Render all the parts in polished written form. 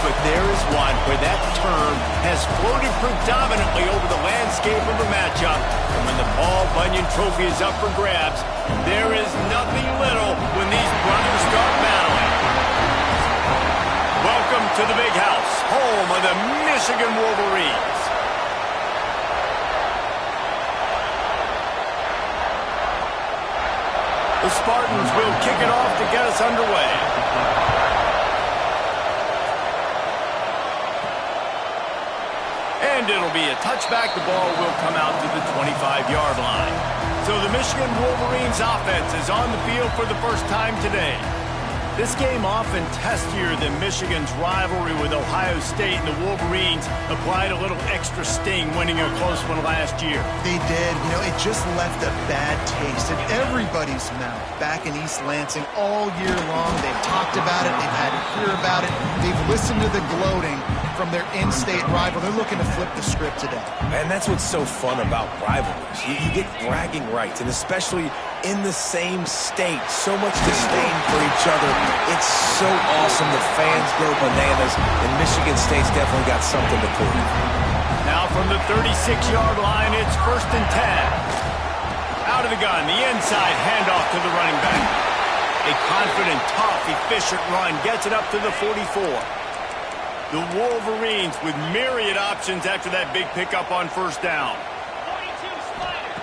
but there is one where that term has floated predominantly over the landscape of a matchup. And when the Paul Bunyan Trophy is up for grabs, there is nothing little when these brothers start battling. Welcome to the Big House, home of the Michigan Wolverines. The Spartans will kick it off to get us underway. And it'll be a touchback. The ball will come out to the 25-yard line. So the Michigan Wolverines offense is on the field for the first time today. This game often testier than Michigan's rivalry with Ohio State, and the Wolverines applied a little extra sting winning a close one last year. They did. You know, it just left a bad taste in everybody's mouth back in East Lansing all year long. They've talked about it. They've had to hear about it. They've listened to the gloating from their in-state rival. They're looking to flip the script today. And that's what's so fun about rivalries. You get bragging rights, and especially in the same state, so much disdain for each other. It's so awesome. The fans go bananas, and Michigan State's definitely got something to prove. Now from the 36-yard line, it's 1st and 10. Out of the gun, the inside handoff to the running back. A confident, tough, efficient run gets it up to the 44. The Wolverines with myriad options after that big pickup on 1st down.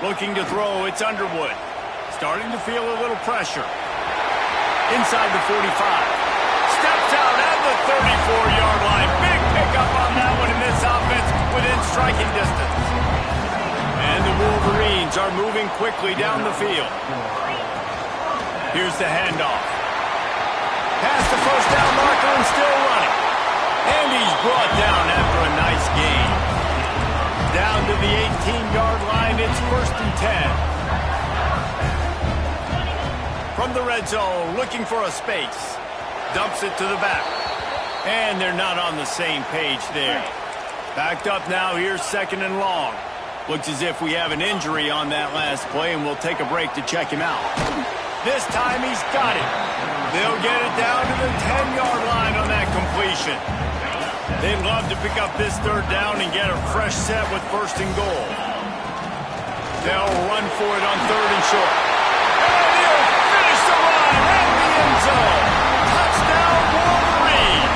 Looking to throw, it's Underwood. Starting to feel a little pressure. Inside the 45. Steps out at the 34-yard line. Big pickup on that one in this offense within striking distance. And the Wolverines are moving quickly down the field. Here's the handoff. Past the 1st down marker and still running. And he's brought down after a nice gain. Down to the 18-yard line, it's 1st and 10. From the red zone, looking for a space. Dumps it to the back. And they're not on the same page there. Backed up now, here's 2nd and long. Looks as if we have an injury on that last play, and we'll take a break to check him out. This time he's got it. They'll get it down to the 10-yard line on that completion. They'd love to pick up this 3rd down and get a fresh set with 1st and goal. They'll run for it on 3rd and short. And he'll finish the run at the end zone. Touchdown, Wolverines.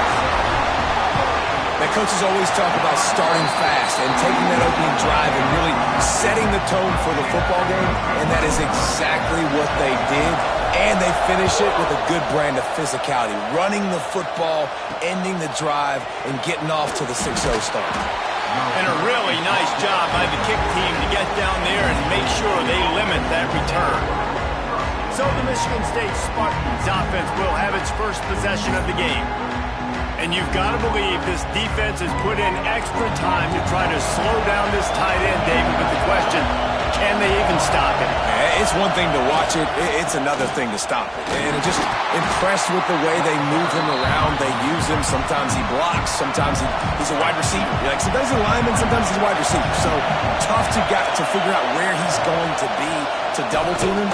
Now, coaches always talk about starting fast and taking that opening drive and really setting the tone for the football game, and that is exactly what they did. And they finish it with a good brand of physicality, running the football, ending the drive, and getting off to the 6-0 start. And a really nice job by the kick team to get down there and make sure they limit that return. So the Michigan State Spartans offense will have its first possession of the game. And you've got to believe this defense has put in extra time to try to slow down this tight end, David, with the question, can they even stop it? It's one thing to watch it. It's another thing to stop it. And I'm just impressed with the way they move him around. They use him. Sometimes he blocks. Sometimes he's a wide receiver. Like, sometimes he's a lineman. Sometimes he's a wide receiver. So tough to figure out where he's going to be to double team him.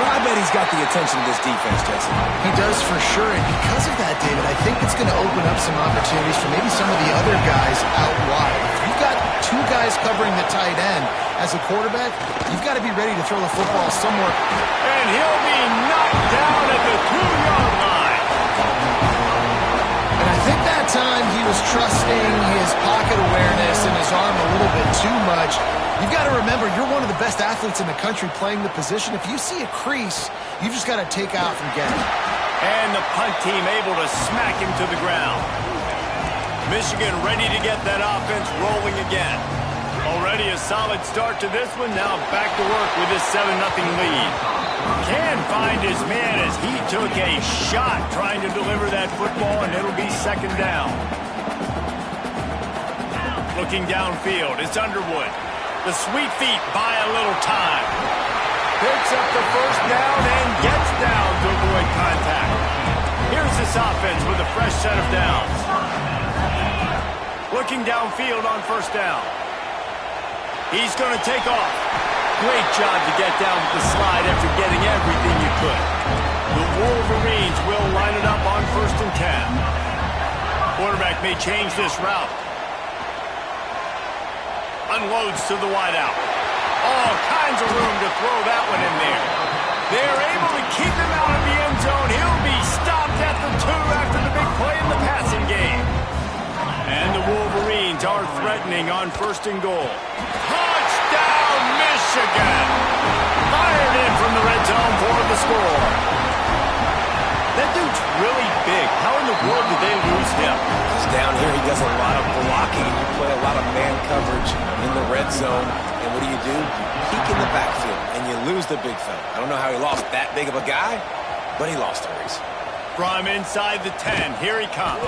But I bet he's got the attention of this defense, Jesse. He does for sure. And because of that, David, I think it's going to open up some opportunities for maybe some of the other guys out wide. If you've got 2 guys covering the tight end as a quarterback, you've got to be ready to throw the football somewhere. And he'll be knocked down at the 2-yard line. And I think that time he was trusting his pocket awareness and his arm a little bit too much. You've got to remember, you're one of the best athletes in the country playing the position. If you see a crease, you've just got to take off and get it. And the punt team able to smack him to the ground. Michigan ready to get that offense rolling again. Already a solid start to this one. Now back to work with this 7-0 lead. Can find his man as he took a shot trying to deliver that football, and it'll be 2nd down. Looking downfield, it's Underwood. The sweet feet buy a little time. Picks up the 1st down and gets down to avoid contact. Here's this offense with a fresh set of downs. Looking downfield on 1st down. He's going to take off. Great job to get down with the slide after getting everything you could. The Wolverines will line it up on 1st and 10. For quarterback may change this route. Unloads to the wideout. All kinds of room to throw that one in there. They're able to keep him out of the end zone. He'll be stopped at the 2 after the big play in the passing game. And the Wolverines are threatening on 1st and goal. Touchdown, Michigan! Fired in from the red zone for the score. That dude's really big. How in the world did they lose him? He's down here. He does a lot of blocking. You play a lot of man coverage in the red zone. And what do? You peek in the backfield, and you lose the big fella. I don't know how he lost that big of a guy, but he lost the race. From inside the 10, here he comes.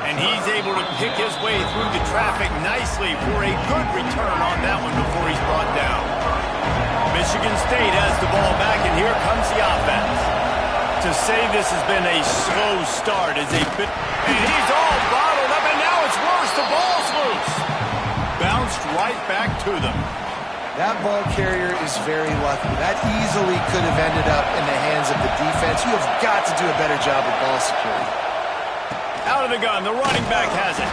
And he's able to pick his way through the traffic nicely for a good return on that one before he's brought down. Michigan State has the ball back, and here comes the offense. To say this has been a slow start is a bit... And he's all bottled up, and now it's worse. The ball's loose. Bounced right back to them. That ball carrier is very lucky. That easily could have ended up in the hands of the defense. You have got to do a better job with ball security. Out of the gun, the running back has it.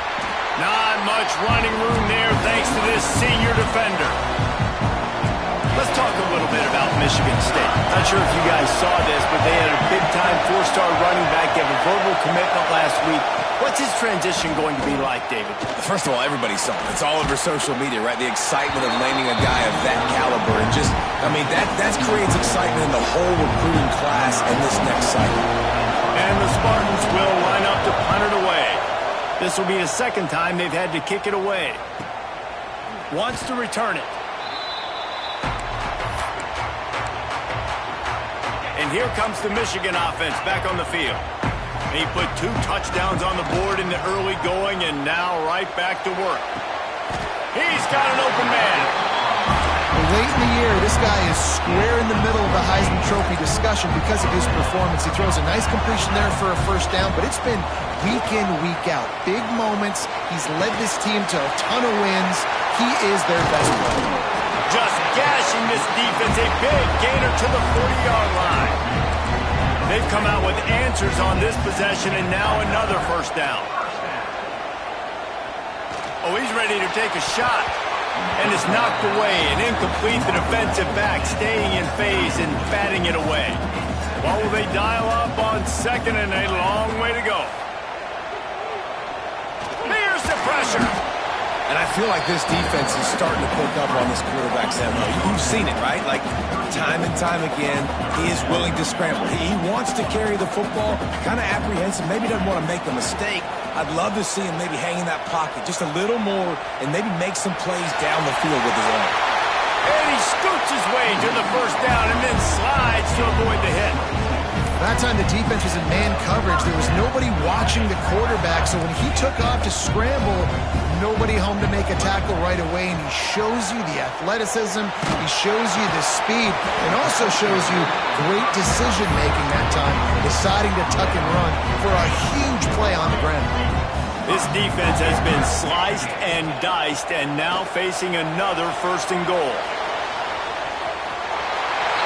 Not much running room there thanks to this senior defender. Let's talk a little bit about Michigan State. Not sure if you guys saw this, but they had a big-time 4-star running back give a verbal commitment last week. What's his transition going to be like, David? First of all, everybody saw it. It's all over social media, right? The excitement of landing a guy of that caliber. And just, I mean, that creates excitement in the whole recruiting class in this next cycle. And the Spartans will line up to punt it away. This will be the second time they've had to kick it away. Wants to return it. And here comes the Michigan offense back on the field. He put 2 touchdowns on the board in the early going, and now right back to work. He's got an open man. Late in the year, this guy is square in the middle of the Heisman Trophy discussion because of his performance. He throws a nice completion there for a 1st down, but it's been week in, week out. Big moments. He's led this team to a ton of wins. He is their best player. Just gashing this defense, a big gainer to the 40-yard line. They've come out with answers on this possession, and now another 1st down. Oh, he's ready to take a shot. And it's knocked away and incomplete. The defensive back staying in phase and batting it away. What will they dial up on 2nd and a long way to go? Here's the pressure. And I feel like this defense is starting to pick up on this quarterback's MO. You've seen it, right? Like, time and time again, he is willing to scramble. He wants to carry the football, kind of apprehensive, maybe doesn't want to make a mistake. I'd love to see him maybe hang in that pocket just a little more and maybe make some plays down the field with his arm. And he scoots his way to the 1st down and then slides to avoid the hit. That time the defense was in man coverage. There was nobody watching the quarterback, so when he took off to scramble, nobody home to make a tackle right away, and he shows you the athleticism, he shows you the speed, and also shows you great decision-making that time, deciding to tuck and run for a huge play on the ground. This defense has been sliced and diced, and now facing another 1st and goal.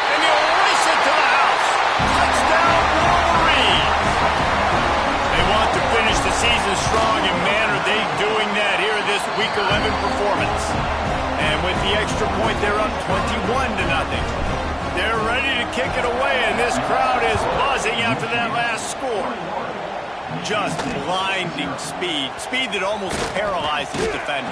And he'll race it to the house. Touchdown, Wolverines! They want to finish the season strong, and man, are they doing that here in this Week 11 performance. And with the extra point, they're up 21-0. They're ready to kick it away, and this crowd is buzzing after that last score. Just blinding speed. Speed that almost paralyzes defenders.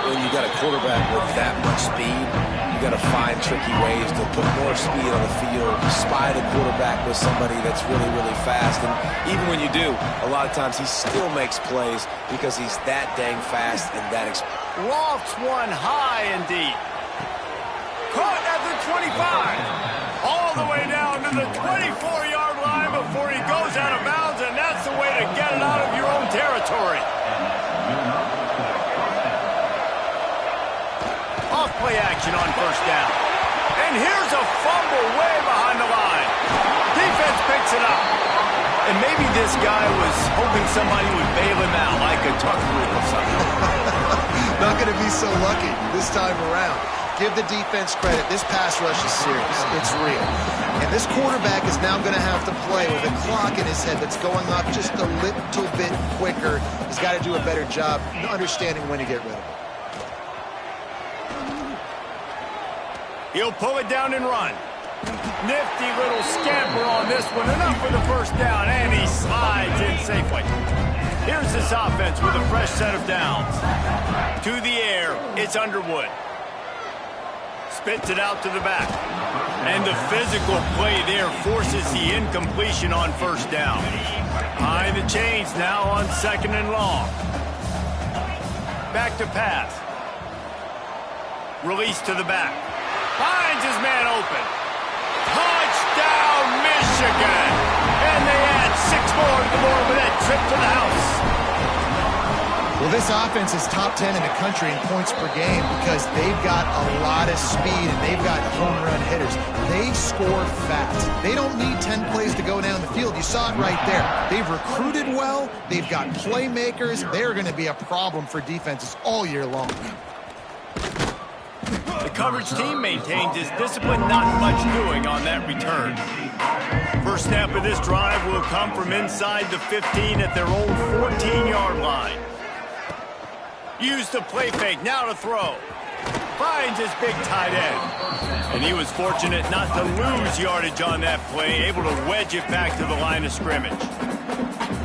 When you got a quarterback with that much speed, you got to find tricky ways to put more speed on the field, spy the quarterback with somebody that's really, really fast. And even when you do, a lot of times he still makes plays because he's that dang fast and that experienced. Lofts one high and deep. Caught at the 25. All the way down to the 24-yard line before he goes out of bounds, and that's the way to get it out of your own territory. Off play action on 1st down. And here's a fumble way behind the line. Defense picks it up. And maybe this guy was hoping somebody would bail him out, like a tuck rule or something. Not going to be so lucky this time around. give the defense credit. This pass rush is serious. It's real. And this quarterback is now going to have to play with a clock in his head that's going up just a little bit quicker. He's got to do a better job understanding when to get rid of it. He'll pull it down and run. Nifty little scamper on this one. Enough for the first down, and he slides in safely. Here's this offense with a fresh set of downs. To the air, it's Underwood. Spits it out to the back. And the physical play there forces the incompletion on first down. Behind the chains now on 2nd and long. Back to pass. Release to the back. Finds his man open. Touchdown, Michigan! And they add 6 more to the board with that trip to the house. Well, this offense is top 10 in the country in points per game because they've got a lot of speed and they've got home run hitters. They score fast. They don't need 10 plays to go down the field. You saw it right there. They've recruited well. They've got playmakers. They're going to be a problem for defenses all year long. The coverage team maintains its discipline, not much doing on that return. First snap of this drive will come from inside the 15 at their own 14-yard line. Use the play fake, now to throw. Finds his big tight end. And he was fortunate not to lose yardage on that play, able to wedge it back to the line of scrimmage.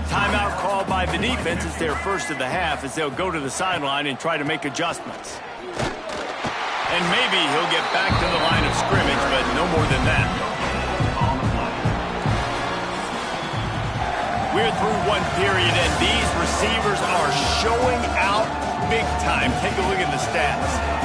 Timeout called by the defense is their first of the half as they'll go to the sideline and try to make adjustments. And maybe he'll get back to the line of scrimmage, but no more than that. We're through one period, and these receivers are showing out big time. Take a look at the stats.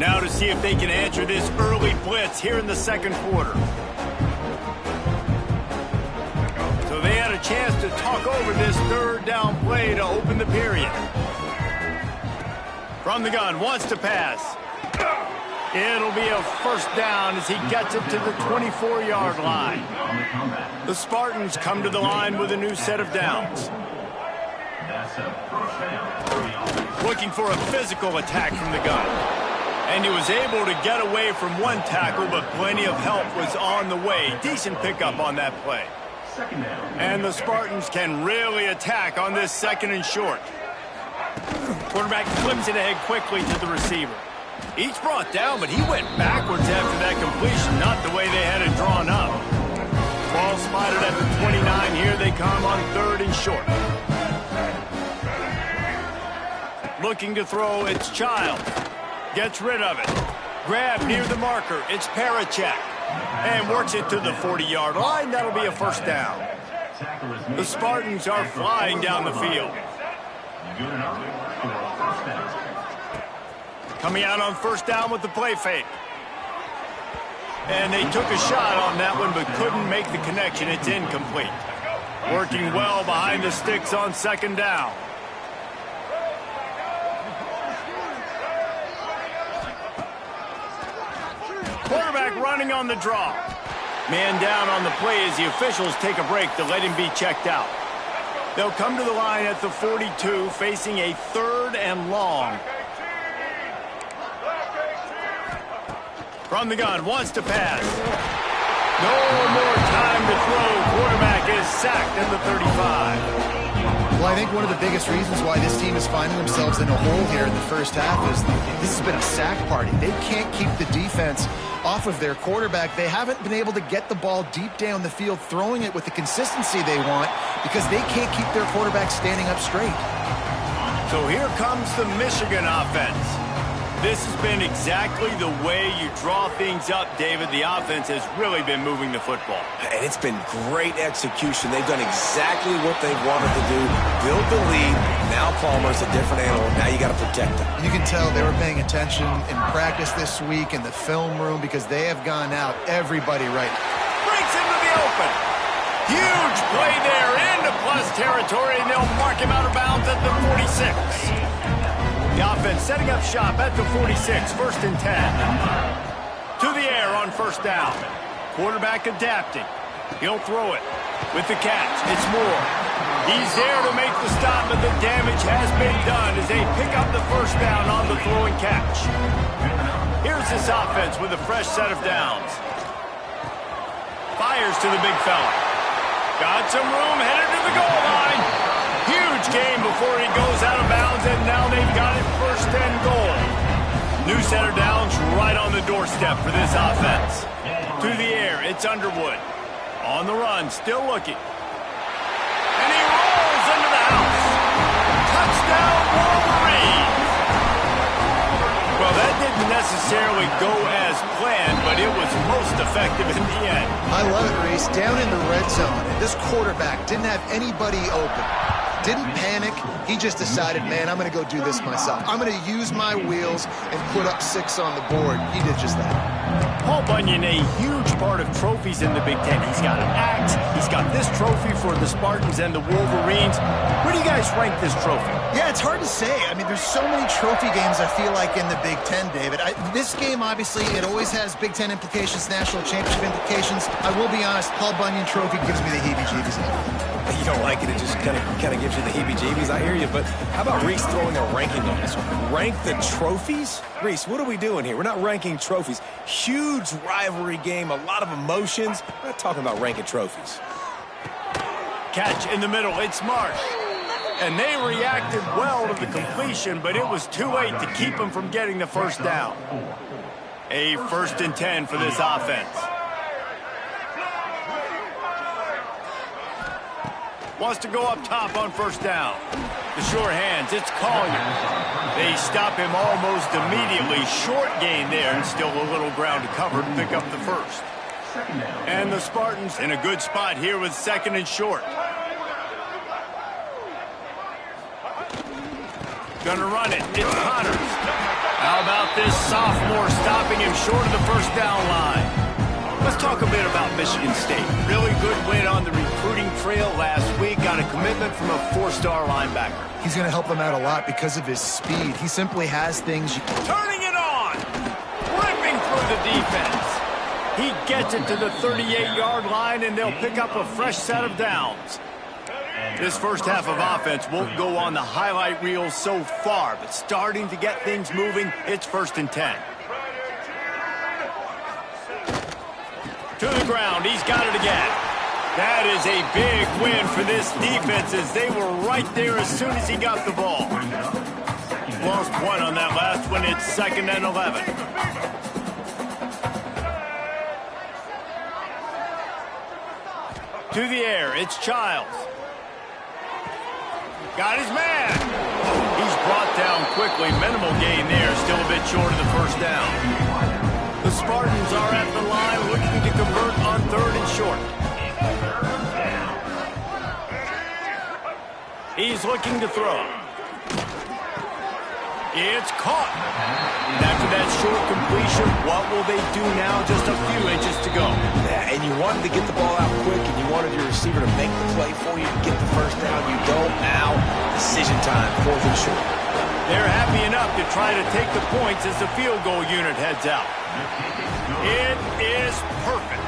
Now to see if they can answer this early blitz here in the second quarter. So they had a chance to talk over this third down play to open the period. From the gun, wants to pass. It'll be a first down as he gets it to the 24-yard line. The Spartans come to the line with a new set of downs. Looking for a physical attack from the gun. And he was able to get away from one tackle, but plenty of help was on the way. Decent pickup on that play. And the Spartans can really attack on this 2nd and short. Quarterback flips it ahead quickly to the receiver. Each brought down, but he went backwards after that completion, not the way they had it drawn up. Ball spotted at the 29. Here they come on 3rd and short. Looking to throw, it's Child. Gets rid of it. Grab near the marker. It's Parachek. And works it to the 40-yard line. That'll be a first down. The Spartans are flying down the field. Coming out on first down with the play fake. And they took a shot on that one, but couldn't make the connection. It's incomplete. Working well behind the sticks on 2nd down. Quarterback running on the draw. Man down on the play as the officials take a break to let him be checked out. They'll come to the line at the 42, facing a 3rd and long. From the gun, wants to pass. No more time to throw. Quarterback is sacked at the 35. Well, I think one of the biggest reasons why this team is finding themselves in a hole here in the first half is this has been a sack party. They can't keep the defense off of their quarterback. They haven't been able to get the ball deep down the field, throwing it with the consistency they want because they can't keep their quarterback standing up straight. So here comes the Michigan offense. This has been exactly the way you draw things up, David. The offense has really been moving the football. And it's been great execution. They've done exactly what they wanted to do. Build the lead. Now Palmer's a different animal. Now you got to protect him. You can tell they were paying attention in practice this week in the film room because they have gone out everybody right. Breaks into the open. Huge play there into plus territory, and they'll mark him out of bounds at the 46. The offense setting up shop at the 46, 1st and 10. To the air on first down. Quarterback adapting. He'll throw it with the catch. It's Moore. He's there to make the stop, but the damage has been done as they pick up the first down on the throw and catch. Here's this offense with a fresh set of downs. Fires to the big fella. Got some room, headed to the goal line. Huge game before he goes out of bounds, and now they've got it first and goal. New set of downs right on the doorstep for this offense. To the air, it's Underwood. On the run, still looking. And he rolls into the house. Touchdown, Wolverine! Well, that didn't necessarily go as planned, but it was most effective in the end. I love it, Reese. Down in the red zone, and this quarterback didn't have anybody open. Didn't panic. He just decided, man, I'm going to go do this myself. I'm going to use my wheels and put up 6 on the board. He did just that. Paul Bunyan, a huge part of trophies in the Big Ten. He's got an axe. He's got this trophy for the Spartans and the Wolverines. Where do you guys rank this trophy? Yeah, it's hard to say. I mean, there's so many trophy games, I feel like, in the Big Ten, David. This game, obviously, it always has Big Ten implications, national championship implications. I will be honest, Paul Bunyan trophy gives me the heebie-jeebies. You don't like it, it just kind of gives you the heebie-jeebies. I hear you, but how about Reese throwing a ranking on this one? Rank the trophies? Reese, what are we doing here? We're not ranking trophies. Huge rivalry game, a lot of emotions. We're not talking about ranking trophies. Catch in the middle, it's Marsh. And they reacted well to the completion, but it was too late to keep them from getting the first down. A 1st and 10 for this offense. Wants to go up top on first down. The sure hands, it's Collier. They stop him almost immediately. Short gain there, and still a little ground to cover to pick up the first. And the Spartans in a good spot here with 2nd and short. Gonna run it, it's Connors. How about this sophomore stopping him short of the first down line? Let's talk a bit about Michigan State. Really good win on the recruiting trail last week. Got a commitment from a 4-star linebacker. He's going to help them out a lot because of his speed. He simply has things. Turning it on! Ripping through the defense. He gets it to the 38-yard line, and they'll pick up a fresh set of downs. This first half of offense won't go on the highlight reel so far, but starting to get things moving, it's 1st and 10. To the ground, he's got it again. That is a big win for this defense as they were right there as soon as he got the ball. Lost 1 on that last one, it's 2nd and 11. To the air, it's Childs. Got his man. He's brought down quickly, minimal gain there, still a bit short of the first down. The Spartans are at the line looking to convert on 3rd and short. He's looking to throw. It's caught. And after that short completion, what will they do now? Just a few inches to go. Yeah, and you wanted to get the ball out quick, and you wanted your receiver to make the play for you to get the first down. You don't now. Decision time, 4th and short. They're happy enough to try to take the points as the field goal unit heads out. It is perfect.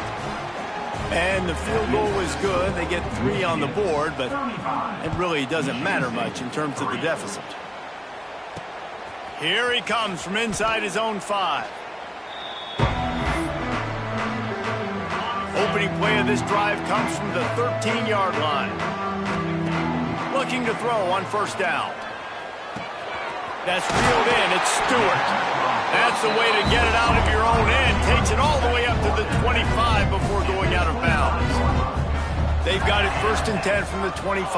And the field goal is good. They get 3 on the board, but it really doesn't matter much in terms of the deficit. Here he comes from inside his own 5. Opening play of this drive comes from the 13-yard line. Looking to throw on first down. That's reeled in. It's Stewart. That's the way to get it out of your own end. Takes it all the way up to the 25 before going out of bounds. They've got it 1st and 10 from the 25.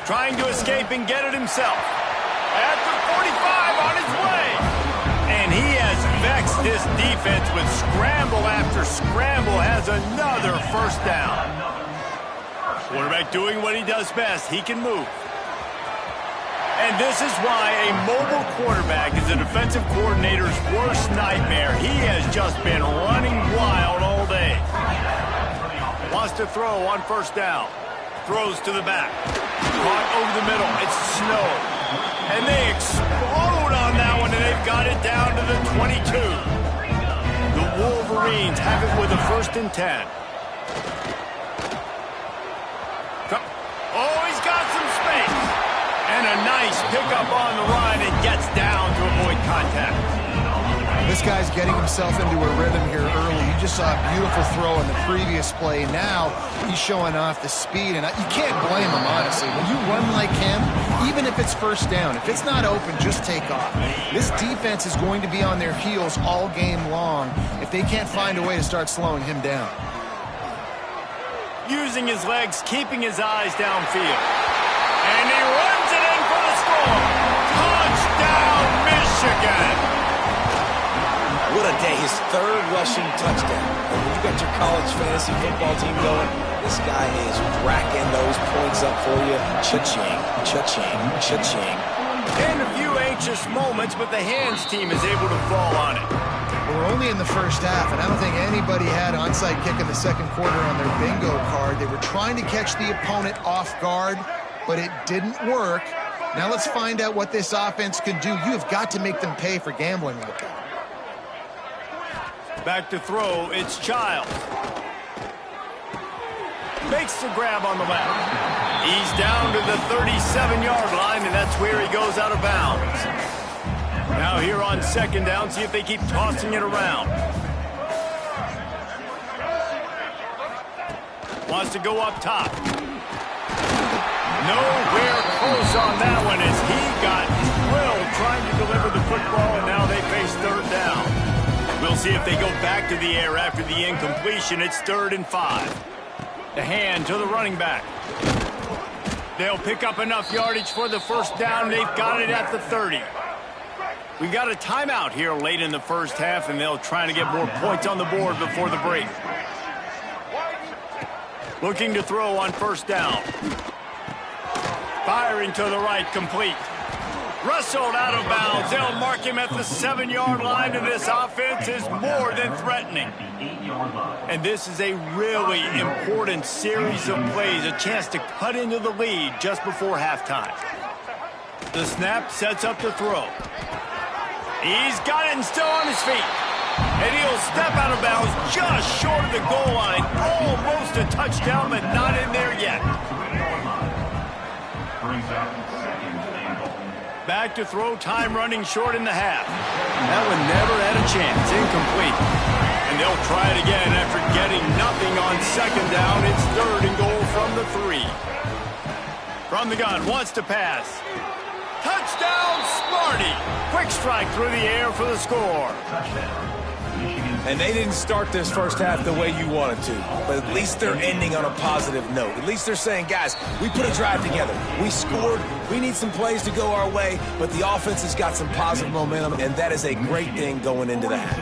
Trying to escape and get it himself. At the 45 on his way. And he has vexed this defense with scramble after scramble. Has another first down. Quarterback doing what he does best. He can move. And this is why a mobile quarterback is a defensive coordinator's worst nightmare. He has just been running wild all day. Wants to throw on first down. Throws to the back. Caught over the middle. It's Snow. And they explode on that one, and they've got it down to the 22. The Wolverines have it with a 1st and 10. Oh, he's got some space. And a nice pickup on the run and gets down to avoid contact. This guy's getting himself into a rhythm here early. You just saw a beautiful throw in the previous play. Now he's showing off the speed, and you can't blame him, honestly. When you run like him, even if it's 1st down, if it's not open, just take off. This defense is going to be on their heels all game long if they can't find a way to start slowing him down. Using his legs, keeping his eyes downfield. And he runs it in for the score. Touchdown, Michigan! What a day. His 3rd rushing touchdown. And when you got your college fantasy football team going, this guy is racking those points up for you. Cha-ching, cha-ching, cha-ching. And a few anxious moments, but the hands team is able to fall on it. We're only in the 1st half, and I don't think anybody had onside kick in the 2nd quarter on their bingo card. They were trying to catch the opponent off guard, but it didn't work. Now let's find out what this offense can do. You have got to make them pay for gambling like that. Back to throw, it's Child. Makes the grab on the left. He's down to the 37-yard line, and that's where he goes out of bounds. Now here on 2nd down, see if they keep tossing it around. Wants to go up top. Nowhere close on that one as he got drilled trying to deliver the football, and now they face 3rd down. We'll see if they go back to the air after the incompletion. It's 3rd and 5. The hand to the running back. They'll pick up enough yardage for the 1st down. They've got it at the 30. We got a timeout here late in the 1st half, and they'll try to get more points on the board before the break. Looking to throw on 1st down. Firing to the right, complete. Wrestled out of bounds. They'll mark him at the 7-yard line, and this offense is more than threatening. And this is a really important series of plays, a chance to cut into the lead just before halftime. The snap sets up the throw. He's got it and still on his feet. And he'll step out of bounds just short of the goal line. Almost a touchdown, but not in there yet. Back to throw, time running short in the half. That one never had a chance, incomplete. And they'll try it again after getting nothing on 2nd down. It's 3rd and goal from the 3. From the gun, wants to pass. Touchdown, Smarty! Quick strike through the air for the score. And they didn't start this 1st half the way you wanted to, but at least they're ending on a positive note. At least they're saying, guys, we put a drive together. We scored. We need some plays to go our way, but the offense has got some positive momentum, and that is a great thing going into the half.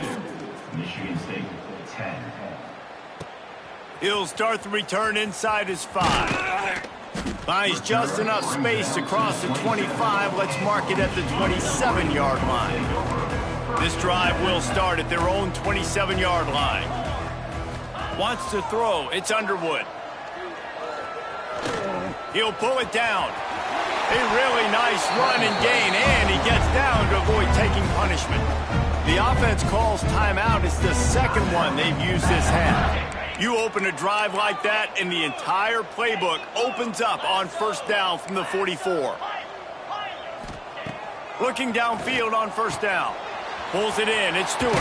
He'll start the return inside his 5. Finds just enough space to cross the 25. Let's mark it at the 27-yard line. This drive will start at their own 27-yard line. Wants to throw. It's Underwood. He'll pull it down. A really nice run and gain, and he gets down to avoid taking punishment. The offense calls timeout. It's the 2nd one they've used this half. You open a drive like that, and the entire playbook opens up on 1st down from the 44. Looking downfield on 1st down. Pulls it in. It's Stewart.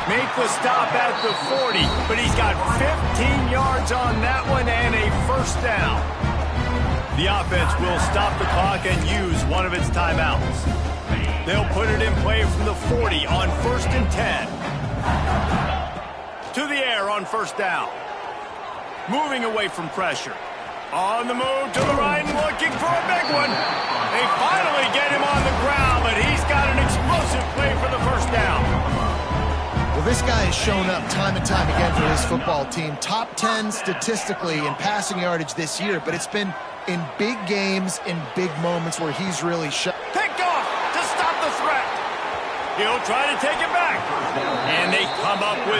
Make the stop at the 40, but he's got 15 yards on that one and a 1st down. The offense will stop the clock and use one of its timeouts. They'll put it in play from the 40 on 1st and 10. To the air on 1st down. Moving away from pressure. On the move to the right and looking for a big one. They finally get him on the ground, but he's got an explosive play for the 1st down. Well, this guy has shown up time and time again for his football team. Top 10 statistically in passing yardage this year, but it's been in big games, in big moments where he's really shown. Picked off to stop the threat. He'll try to take it back. And they come up with it.